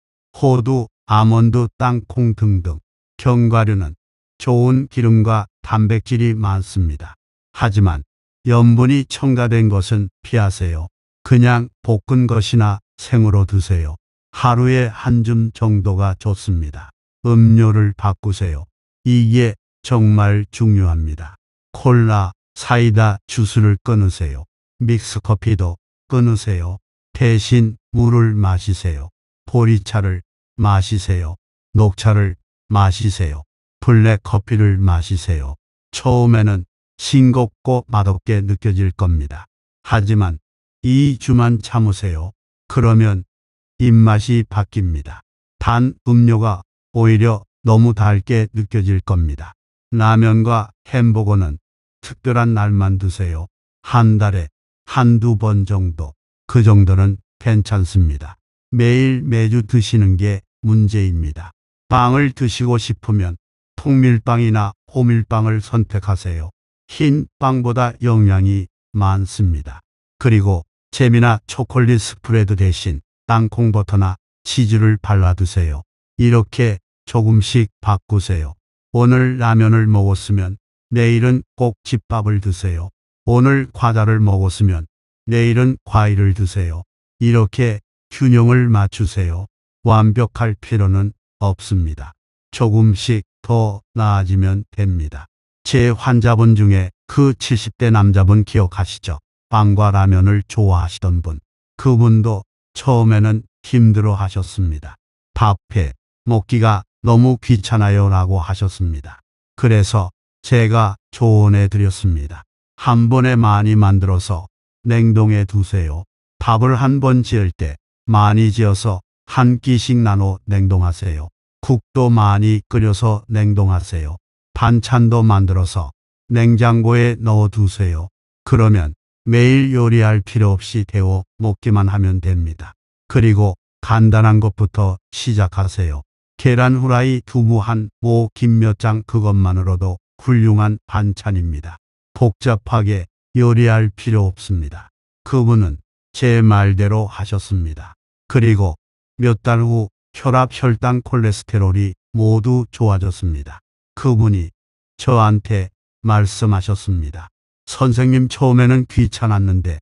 호두, 아몬드, 땅콩 등등. 견과류는 좋은 기름과 단백질이 많습니다. 하지만 염분이 첨가된 것은 피하세요. 그냥 볶은 것이나 생으로 드세요. 하루에 한 줌 정도가 좋습니다. 음료를 바꾸세요. 이게 정말 중요합니다. 콜라, 사이다, 주스를 끊으세요. 믹스커피도 끊으세요. 대신 물을 마시세요. 보리차를 마시세요. 녹차를 마시세요. 블랙커피를 마시세요. 처음에는 싱겁고 맛없게 느껴질 겁니다. 하지만 2주만 참으세요. 그러면 입맛이 바뀝니다. 단 음료가 오히려 너무 달게 느껴질 겁니다. 라면과 햄버거는 특별한 날만 드세요. 한 달에 한두 번 정도. 그 정도는 괜찮습니다. 매일 매주 드시는 게 문제입니다. 빵을 드시고 싶으면 통밀빵이나 호밀빵을 선택하세요. 흰 빵보다 영양이 많습니다. 그리고 잼이나 초콜릿 스프레드 대신 땅콩버터나 치즈를 발라 드세요. 이렇게 조금씩 바꾸세요. 오늘 라면을 먹었으면 내일은 꼭 집밥을 드세요. 오늘 과자를 먹었으면 내일은 과일을 드세요. 이렇게 균형을 맞추세요. 완벽할 필요는 없습니다. 조금씩 더 나아지면 됩니다. 제 환자분 중에 그 70대 남자분 기억하시죠? 빵과 라면을 좋아하시던 분. 그분도 처음에는 힘들어 하셨습니다. 밥해 먹기가 너무 귀찮아요 라고 하셨습니다. 그래서 제가 조언해 드렸습니다. 한 번에 많이 만들어서 냉동해 두세요. 밥을 한 번 지을 때 많이 지어서 한 끼씩 나눠 냉동하세요. 국도 많이 끓여서 냉동하세요. 반찬도 만들어서 냉장고에 넣어 두세요. 그러면 매일 요리할 필요 없이 데워 먹기만 하면 됩니다. 그리고 간단한 것부터 시작하세요. 계란 후라이, 두부 한 모, 김 몇 장, 그것만으로도 훌륭한 반찬입니다. 복잡하게 요리할 필요 없습니다. 그분은 제 말대로 하셨습니다. 그리고 몇 달 후 혈압, 혈당, 콜레스테롤이 모두 좋아졌습니다. 그분이 저한테 말씀하셨습니다. 선생님, 처음에는 귀찮았는데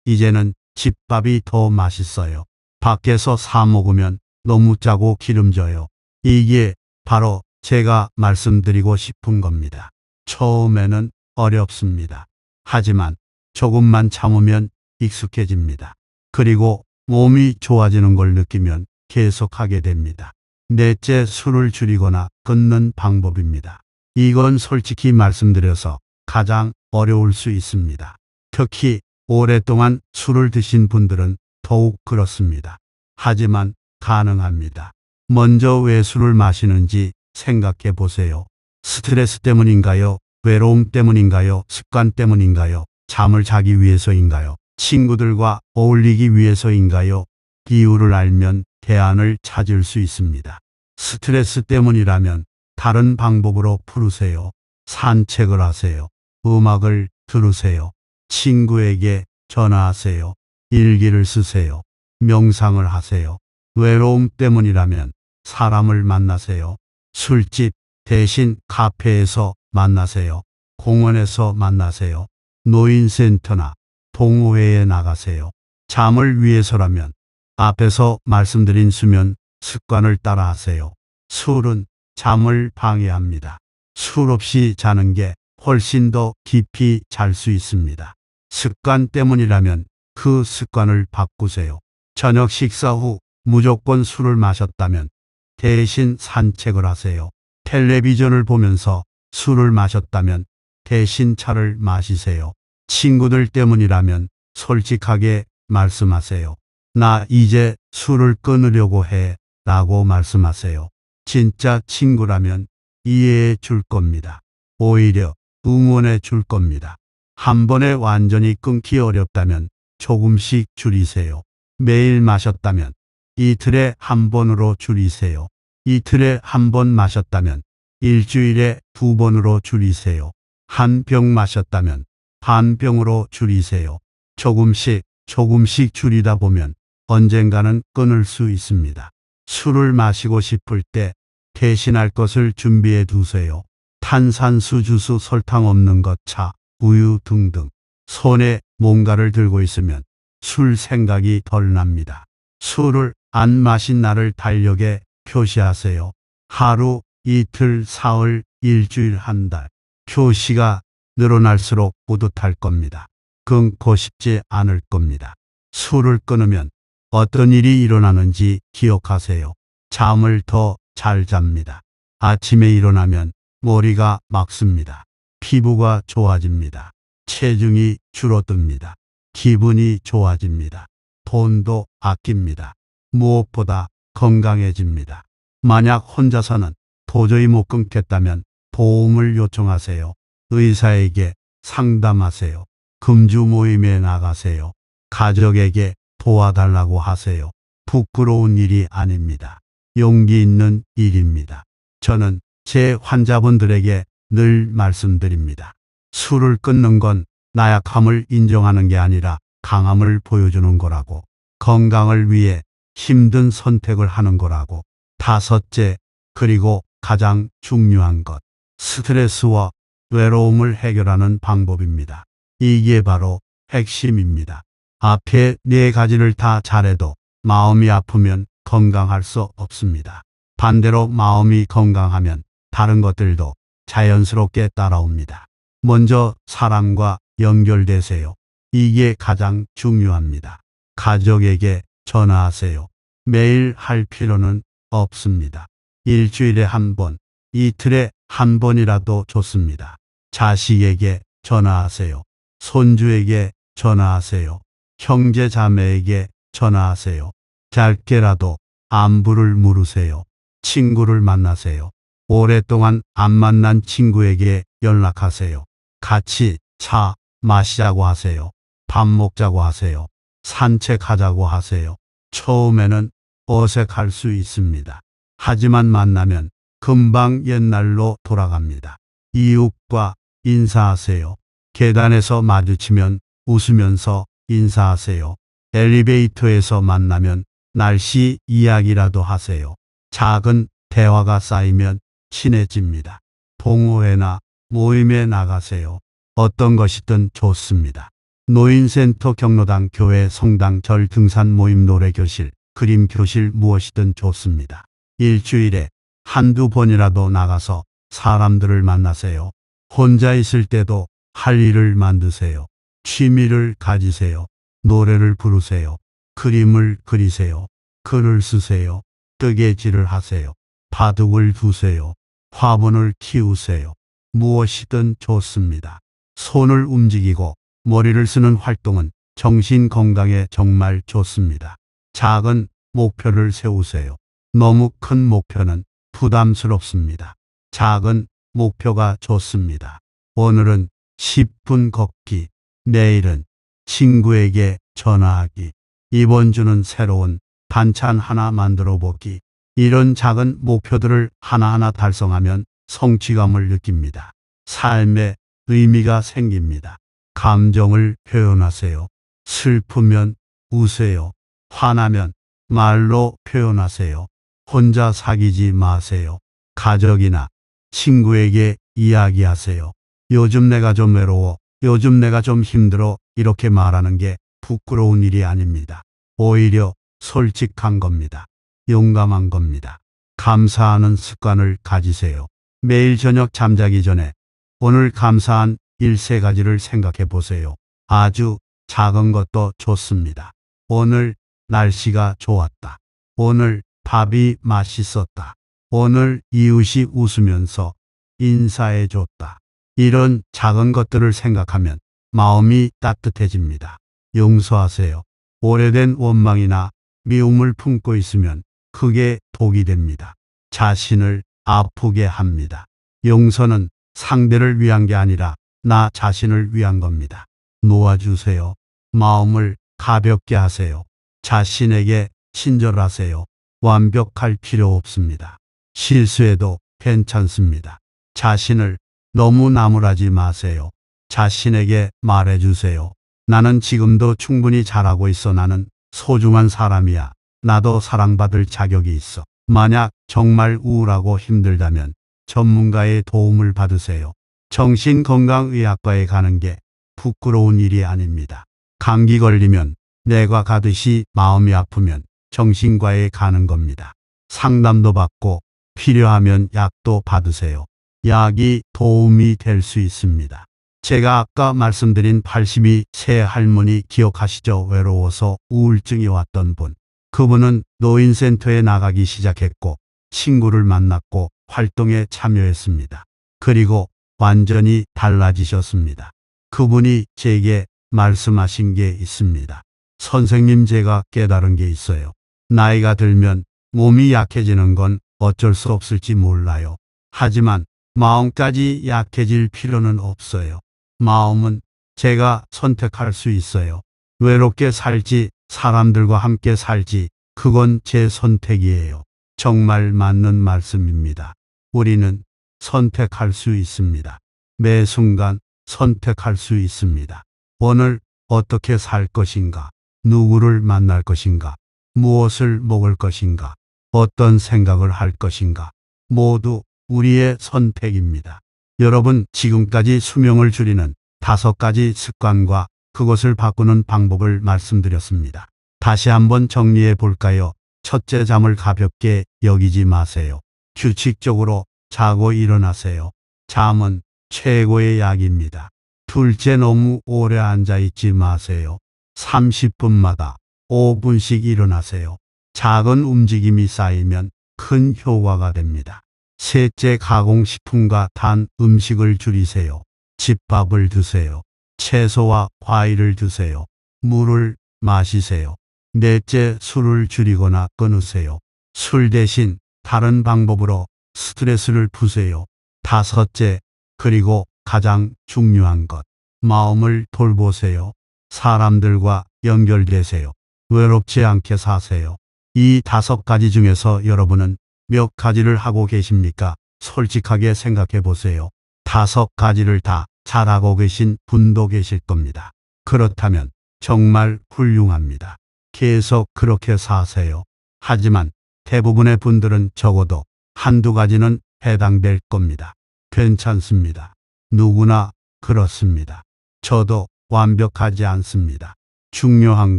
이제는 집밥이 더 맛있어요. 밖에서 사 먹으면 너무 짜고 기름져요. 이게 바로 제가 말씀드리고 싶은 겁니다. 처음에는 어렵습니다. 하지만 조금만 참으면 익숙해집니다. 그리고 몸이 좋아지는 걸 느끼면 계속하게 됩니다. 넷째, 술을 줄이거나 끊는 방법입니다. 이건 솔직히 말씀드려서 가장 어려울 수 있습니다. 특히 오랫동안 술을 드신 분들은 더욱 그렇습니다. 하지만 가능합니다. 먼저 왜 술을 마시는지 생각해 보세요. 스트레스 때문인가요? 외로움 때문인가요? 습관 때문인가요? 잠을 자기 위해서인가요? 친구들과 어울리기 위해서인가요? 이유를 알면 대안을 찾을 수 있습니다. 스트레스 때문이라면 다른 방법으로 풀으세요. 산책을 하세요. 음악을 들으세요. 친구에게 전화하세요. 일기를 쓰세요. 명상을 하세요. 외로움 때문이라면 사람을 만나세요. 술집 대신 카페에서 만나세요. 공원에서 만나세요. 노인센터나 동호회에 나가세요. 잠을 위해서라면 앞에서 말씀드린 수면 습관을 따라하세요. 술은 잠을 방해합니다. 술 없이 자는 게 훨씬 더 깊이 잘 수 있습니다. 습관 때문이라면 그 습관을 바꾸세요. 저녁 식사 후 무조건 술을 마셨다면 대신 산책을 하세요. 텔레비전을 보면서 술을 마셨다면 대신 차를 마시세요. 친구들 때문이라면 솔직하게 말씀하세요. 나 이제 술을 끊으려고 해 라고 말씀하세요. 진짜 친구라면 이해해 줄 겁니다. 오히려 응원해 줄 겁니다. 한 번에 완전히 끊기 어렵다면 조금씩 줄이세요. 매일 마셨다면 이틀에 한 번으로 줄이세요. 이틀에 한 번 마셨다면 일주일에 2번으로 줄이세요. 한 병 마셨다면 반 병으로 줄이세요. 조금씩 줄이다 보면 언젠가는 끊을 수 있습니다. 술을 마시고 싶을 때 대신할 것을 준비해 두세요. 탄산수, 주스, 설탕 없는 것, 차, 우유 등등. 손에 뭔가를 들고 있으면 술 생각이 덜 납니다. 술을 안 마신 날을 달력에 표시하세요. 하루, 이틀, 사흘, 일주일, 한 달. 표시가 늘어날수록 뿌듯할 겁니다. 끊고 싶지 않을 겁니다. 술을 끊으면 어떤 일이 일어나는지 기억하세요. 잠을 더 잘 잡니다. 아침에 일어나면 머리가 맑습니다. 피부가 좋아집니다. 체중이 줄어듭니다. 기분이 좋아집니다. 돈도 아낍니다. 무엇보다 건강해집니다. 만약 혼자서는 도저히 못 끊겠다면 도움을 요청하세요. 의사에게 상담하세요. 금주 모임에 나가세요. 가족에게 도와달라고 하세요. 부끄러운 일이 아닙니다. 용기 있는 일입니다. 저는 제 환자분들에게 늘 말씀드립니다. 술을 끊는 건 나약함을 인정하는 게 아니라 강함을 보여주는 거라고. 건강을 위해 힘든 선택을 하는 거라고. 다섯째, 그리고 가장 중요한 것. 스트레스와 외로움을 해결하는 방법입니다. 이게 바로 핵심입니다. 앞에 네 가지를 다 잘해도 마음이 아프면 건강할 수 없습니다. 반대로 마음이 건강하면 다른 것들도 자연스럽게 따라옵니다. 먼저 사람과 연결되세요. 이게 가장 중요합니다. 가족에게 전화하세요. 매일 할 필요는 없습니다. 일주일에 한 번, 이틀에 한 번이라도 좋습니다. 자식에게 전화하세요. 손주에게 전화하세요. 형제 자매에게 전화하세요. 짧게라도 안부를 물으세요. 친구를 만나세요. 오랫동안 안 만난 친구에게 연락하세요. 같이 차 마시자고 하세요. 밥 먹자고 하세요. 산책하자고 하세요. 처음에는 어색할 수 있습니다. 하지만 만나면 금방 옛날로 돌아갑니다. 이웃과 인사하세요. 계단에서 마주치면 웃으면서 인사하세요. 엘리베이터에서 만나면 날씨 이야기라도 하세요. 작은 대화가 쌓이면 친해집니다. 동호회나 모임에 나가세요. 어떤 것이든 좋습니다. 노인센터, 경로당, 교회, 성당, 절, 등산 모임, 노래교실, 그림교실, 무엇이든 좋습니다. 일주일에 한두 번이라도 나가서 사람들을 만나세요. 혼자 있을 때도 할 일을 만드세요. 취미를 가지세요. 노래를 부르세요. 그림을 그리세요. 글을 쓰세요. 뜨개질을 하세요. 바둑을 두세요. 화분을 키우세요. 무엇이든 좋습니다. 손을 움직이고 머리를 쓰는 활동은 정신 건강에 정말 좋습니다. 작은 목표를 세우세요. 너무 큰 목표는 부담스럽습니다. 작은 목표가 좋습니다. 오늘은 10분 걷기, 내일은 친구에게 전화하기, 이번 주는 새로운 반찬 하나 만들어 보기. 이런 작은 목표들을 하나하나 달성하면 성취감을 느낍니다. 삶에 의미가 생깁니다. 감정을 표현하세요. 슬프면 우세요. 화나면 말로 표현하세요. 혼자 사귀지 마세요. 가족이나 친구에게 이야기하세요. 요즘 내가 좀 외로워. 요즘 내가 좀 힘들어. 이렇게 말하는 게 부끄러운 일이 아닙니다. 오히려 솔직한 겁니다. 용감한 겁니다. 감사하는 습관을 가지세요. 매일 저녁 잠자기 전에 오늘 감사한 일 3가지를 생각해 보세요. 아주 작은 것도 좋습니다. 오늘 날씨가 좋았다. 오늘 밥이 맛있었다. 오늘 이웃이 웃으면서 인사해 줬다. 이런 작은 것들을 생각하면 마음이 따뜻해집니다. 용서하세요. 오래된 원망이나 미움을 품고 있으면 크게 독이 됩니다. 자신을 아프게 합니다. 용서는 상대를 위한 게 아니라 나 자신을 위한 겁니다. 놓아주세요. 마음을 가볍게 하세요. 자신에게 친절하세요. 완벽할 필요 없습니다. 실수해도 괜찮습니다. 자신을 너무 나무라지 마세요. 자신에게 말해주세요. 나는 지금도 충분히 잘하고 있어. 나는 소중한 사람이야. 나도 사랑받을 자격이 있어. 만약 정말 우울하고 힘들다면 전문가의 도움을 받으세요. 정신건강의학과에 가는 게 부끄러운 일이 아닙니다. 감기 걸리면 뇌가 가듯이 마음이 아프면 정신과에 가는 겁니다. 상담도 받고 필요하면 약도 받으세요. 약이 도움이 될 수 있습니다. 제가 아까 말씀드린 82세 할머니 기억하시죠? 외로워서 우울증이 왔던 분. 그분은 노인센터에 나가기 시작했고 친구를 만났고 활동에 참여했습니다. 그리고 완전히 달라지셨습니다. 그분이 제게 말씀하신 게 있습니다. 선생님, 제가 깨달은 게 있어요. 나이가 들면 몸이 약해지는 건 어쩔 수 없을지 몰라요. 하지만 마음까지 약해질 필요는 없어요. 마음은 제가 선택할 수 있어요. 외롭게 살지, 사람들과 함께 살지, 그건 제 선택이에요. 정말 맞는 말씀입니다. 우리는 선택할 수 있습니다. 매 순간 선택할 수 있습니다. 오늘 어떻게 살 것인가? 누구를 만날 것인가? 무엇을 먹을 것인가? 어떤 생각을 할 것인가? 모두 우리의 선택입니다. 여러분, 지금까지 수명을 줄이는 5가지 습관과 그것을 바꾸는 방법을 말씀드렸습니다. 다시 한번 정리해 볼까요? 첫째, 잠을 가볍게 여기지 마세요. 규칙적으로 자고 일어나세요. 잠은 최고의 약입니다. 둘째, 너무 오래 앉아 있지 마세요. 30분마다 5분씩 일어나세요. 작은 움직임이 쌓이면 큰 효과가 됩니다. 셋째, 가공식품과 단 음식을 줄이세요. 집밥을 드세요. 채소와 과일을 드세요. 물을 마시세요. 넷째, 술을 줄이거나 끊으세요. 술 대신 다른 방법으로 스트레스를 푸세요. 다섯째, 그리고 가장 중요한 것, 마음을 돌보세요. 사람들과 연결되세요. 외롭지 않게 사세요. 이 5가지 중에서 여러분은 몇 가지를 하고 계십니까? 솔직하게 생각해 보세요. 5가지를 다 잘하고 계신 분도 계실 겁니다. 그렇다면 정말 훌륭합니다. 계속 그렇게 사세요. 하지만 대부분의 분들은 적어도 1~2가지는 해당될 겁니다. 괜찮습니다. 누구나 그렇습니다. 저도 완벽하지 않습니다. 중요한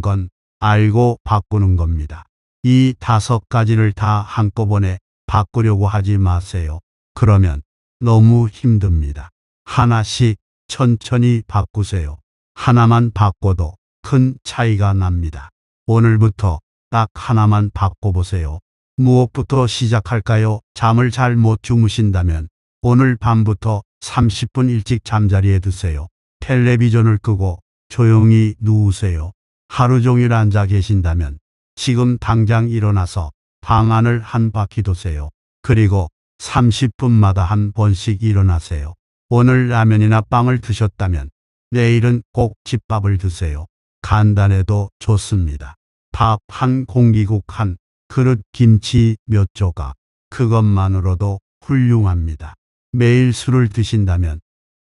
건 알고 바꾸는 겁니다. 이 5가지를 다 한꺼번에 바꾸려고 하지 마세요. 그러면 너무 힘듭니다. 하나씩 천천히 바꾸세요. 하나만 바꿔도 큰 차이가 납니다. 오늘부터 딱 하나만 바꿔보세요. 무엇부터 시작할까요? 잠을 잘 못 주무신다면 오늘 밤부터 30분 일찍 잠자리에 드세요. 텔레비전을 끄고 조용히 누우세요. 하루 종일 앉아 계신다면 지금 당장 일어나서 방 안을 한 바퀴 도세요. 그리고 30분마다 한 번씩 일어나세요. 오늘 라면이나 빵을 드셨다면 내일은 꼭 집밥을 드세요. 간단해도 좋습니다. 밥 한 공기국 한 그릇, 김치 몇 조각, 그것만으로도 훌륭합니다. 매일 술을 드신다면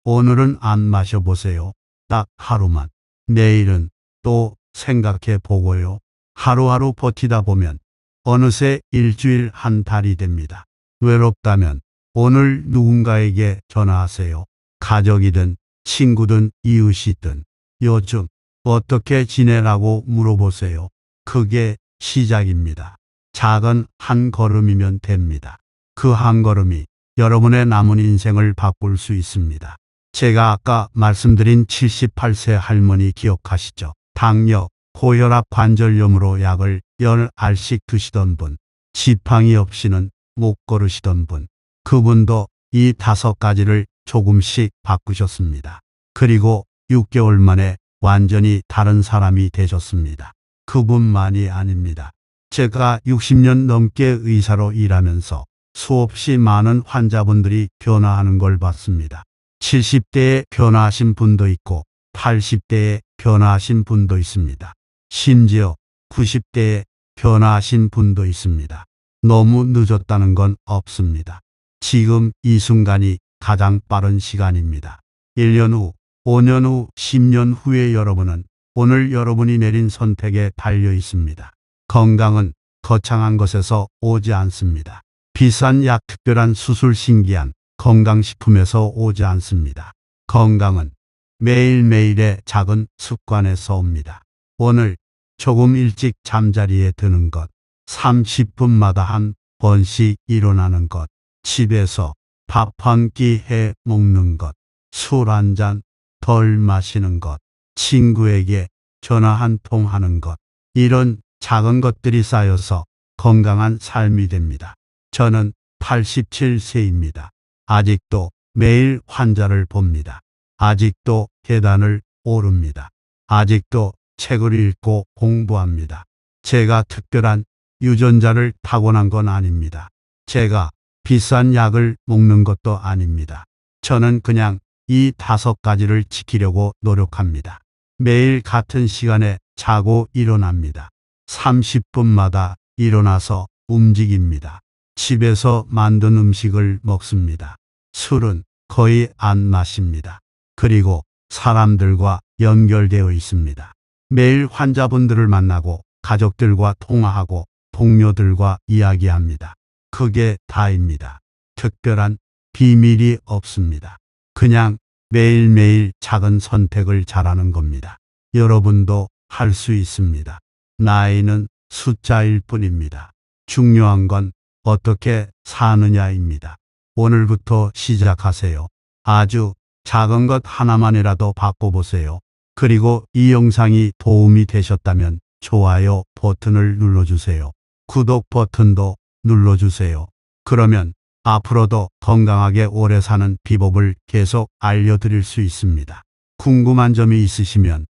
오늘은 안 마셔보세요. 딱 하루만. 내일은 또 생각해 보고요. 하루하루 버티다 보면 어느새 일주일, 한 달이 됩니다. 외롭다면 오늘 누군가에게 전화하세요. 가족이든 친구든 이웃이든 요즘 어떻게 지내라고 물어보세요. 그게 시작입니다. 작은 한 걸음이면 됩니다. 그 한 걸음이 여러분의 남은 인생을 바꿀 수 있습니다. 제가 아까 말씀드린 78세 할머니 기억하시죠? 당뇨, 고혈압, 관절염으로 약을 10알씩 드시던 분, 지팡이 없이는 못 걸으시던 분, 그분도 이 5가지를 조금씩 바꾸셨습니다. 그리고 6개월 만에 완전히 다른 사람이 되셨습니다. 그분만이 아닙니다. 제가 60년 넘게 의사로 일하면서 수없이 많은 환자분들이 변화하는 걸 봤습니다. 70대에 변화하신 분도 있고 80대에 변화하신 분도 있습니다. 심지어 90대에 변화하신 분도 있습니다. 너무 늦었다는 건 없습니다. 지금 이 순간이 가장 빠른 시간입니다. 1년 후, 5년 후, 10년 후에 여러분은 오늘 여러분이 내린 선택에 달려 있습니다. 건강은 거창한 것에서 오지 않습니다. 비싼 약, 특별한 수술, 신기한 건강식품에서 오지 않습니다. 건강은 매일매일의 작은 습관에서 옵니다. 오늘 조금 일찍 잠자리에 드는 것, 30분마다 한 번씩 일어나는 것, 집에서 밥 한 끼 해 먹는 것, 술 한 잔 덜 마시는 것, 친구에게 전화 한 통 하는 것, 이런 작은 것들이 쌓여서 건강한 삶이 됩니다. 저는 87세입니다. 아직도 매일 환자를 봅니다. 아직도 계단을 오릅니다. 아직도 책을 읽고 공부합니다. 제가 특별한 유전자를 타고난 건 아닙니다. 제가 비싼 약을 먹는 것도 아닙니다. 저는 그냥 이 5가지를 지키려고 노력합니다. 매일 같은 시간에 자고 일어납니다. 30분마다 일어나서 움직입니다. 집에서 만든 음식을 먹습니다. 술은 거의 안 마십니다. 그리고 사람들과 연결되어 있습니다. 매일 환자분들을 만나고 가족들과 통화하고 동료들과 이야기합니다. 그게 다입니다. 특별한 비밀이 없습니다. 그냥 매일매일 작은 선택을 잘하는 겁니다. 여러분도 할 수 있습니다. 나이는 숫자일 뿐입니다. 중요한 건 어떻게 사느냐입니다. 오늘부터 시작하세요. 아주 작은 것 하나만이라도 바꿔보세요. 그리고 이 영상이 도움이 되셨다면 좋아요 버튼을 눌러주세요. 구독 버튼도 눌러주세요. 그러면 앞으로도 건강하게 오래 사는 비법을 계속 알려드릴 수 있습니다. 궁금한 점이 있으시면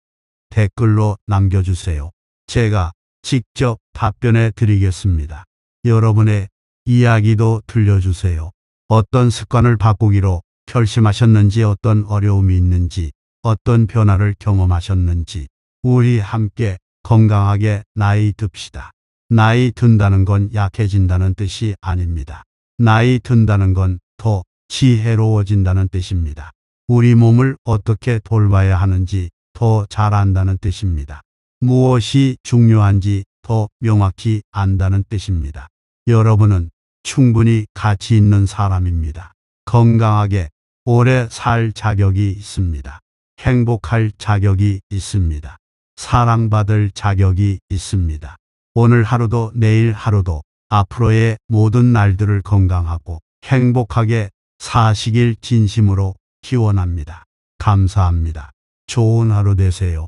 댓글로 남겨주세요. 제가 직접 답변해 드리겠습니다. 여러분의 이야기도 들려주세요. 어떤 습관을 바꾸기로 결심하셨는지, 어떤 어려움이 있는지, 어떤 변화를 경험하셨는지, 우리 함께 건강하게 나이 듭시다. 나이 든다는 건 약해진다는 뜻이 아닙니다. 나이 든다는 건 더 지혜로워진다는 뜻입니다. 우리 몸을 어떻게 돌봐야 하는지 더 잘 안다는 뜻입니다. 무엇이 중요한지 더 명확히 안다는 뜻입니다. 여러분은 충분히 가치 있는 사람입니다. 건강하게 오래 살 자격이 있습니다. 행복할 자격이 있습니다. 사랑받을 자격이 있습니다. 오늘 하루도 내일 하루도 앞으로의 모든 날들을 건강하고 행복하게 사시길 진심으로 기원합니다. 감사합니다. 좋은 하루 되세요.